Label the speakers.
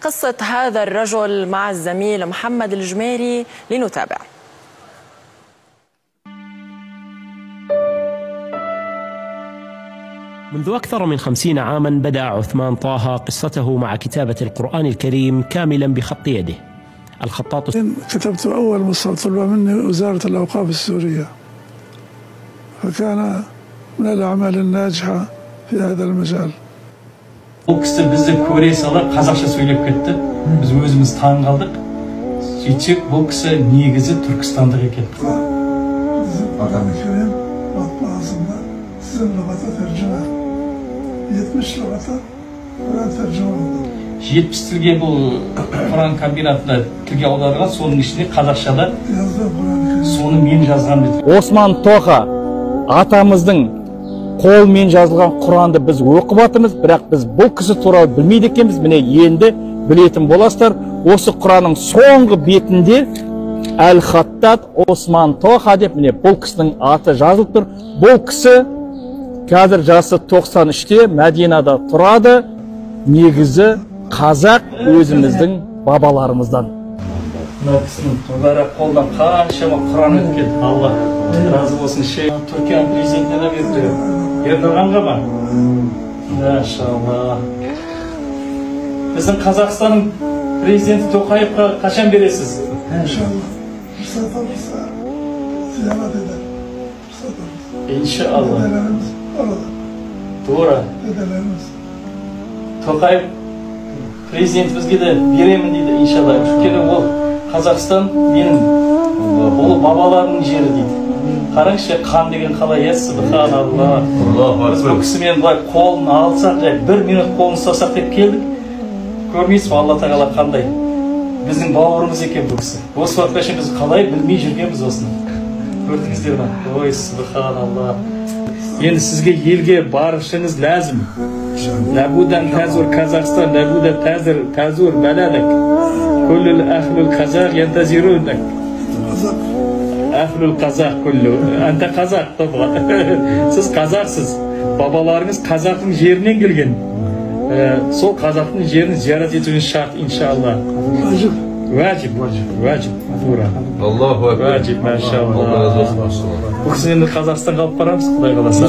Speaker 1: قصة هذا الرجل مع الزميل محمد الجميري لنتابع.
Speaker 2: منذ أكثر من 50 عاما بدأ عثمان طه قصته مع كتابة القرآن الكريم كاملا بخط يده. الخطاط
Speaker 3: كتبت أول مصحف طلب مني وزارة الأوقاف السورية، فكان من الأعمال الناجحة في هذا المجال.
Speaker 4: O kişi bizi Koreyalılar Kazakça söylep ketdi. Biz özümüz taң kaldık. Сөйтсек, bu kişi негізі Türkistan'da eкен.
Speaker 3: Bizim Kur'an-ı matbaasında sizin lügata tercüme, 70 lügata Kur'an tercüme oldu.
Speaker 4: 70 tilге бұл Kur'an kombinatында tilге аударылған, соның ішінде қазақшада соны мен жазған деді.
Speaker 5: Осман Тоха атамыздың қолмен жазылған Құранды біз оқып жатырмыз, бірақ біз бұл кісі туралы білмейді екенбіз. Міне енді білетін боласыздар. Осы Құранның соңғы бетінде Әл-Хаттат Осман Тоха деп міне бұл кісінің аты жазылып тұр. Бұл кісі қазір жасы 93-те Мәдинада тұрады. Негізі қазақ өзіміздің бабаларымыздан.
Speaker 4: Мына кісінің мұбарак қолдан қаншама Құран өткен. Алла разы болсын. Түркияның президентіне де берді. Ердоғанға ма? Машалла. Біздің Қазақстанның президенті Тоқаевқа қашан бересіз?
Speaker 3: İnşallah. Fırsat olursa ziyaret eder. Fırsat olursa.
Speaker 4: İnşallah.
Speaker 3: Dedelerimiz orada.
Speaker 4: Doğru.
Speaker 3: Dedelerimiz.
Speaker 4: Toqayev prezidentimizге de беремін дейді иншалла. Өйткені ол Қазақстан менің ол бабаларымның жері дейді. Қараңызшы, қан деген қалай еді, субханалла. Біз бұл кісімен былай қолын алсақ, 1 минут қолын ұстасақ деп келдік. Көрмейсіз бе, Алла тағала қандай? Біздің бауырымыз екен бұл кісі. Осы уақытқа шейін біз қалай білмей жүргенбіз осыны. Көрдіңіздер ме? Ой, субханалла. Енді сізге елге барышыңыз ләзім. Ләбудан тәзур Қазақстан, ләбудан тәзур бәләдік. Күліл әхліл қазақ ентазирудік. Әхліл қазақ күлі. Әнті қазақ тобға. Сіз қазақсыз. Бабаларыңыз қазақтың жерінен келген. Сол қазақтың жерін зиярат етуіңіз шарт, иншалла. Вәжіп. Тура. Вәжіп, мәшалла. Бұл кісі енді Қазақстанға алып барамыз, Құдай қаласа.